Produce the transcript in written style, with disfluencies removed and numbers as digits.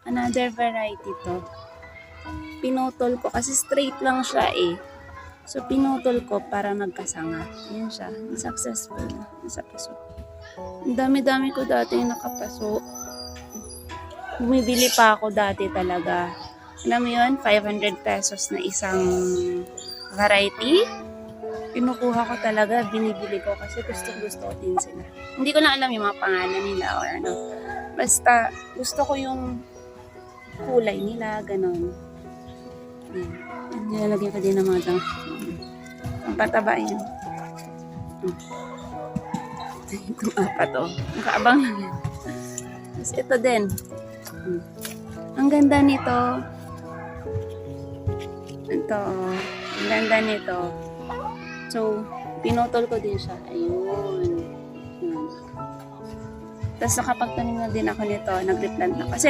Another variety to. Pinutol ko kasi straight lang siya eh. So, pinutol ko para magkasanga. Yan siya. Successful na. Nasa paso. Ang dami-dami ko dati yung nakapaso. Bumibili pa ako dati talaga. Alam mo yun? 500 pesos na isang variety. Pinukuha ko talaga. Binibili ko kasi gusto ko din sila. Hindi ko na alam yung mga pangalan nila or ano. Basta gusto ko yung kulay nila. Ganon. Nilalagyan ko din ng mga dang. Ang pataba yan. Itong apat o. Nakaabang lang yan. Tapos ito din. Ang ganda nito. Ito o. Ang ganda nito. So, pinutol ko din siya. Ayun. Tapos nakapagtanim na din ako nito. Nag-replant na. Kasi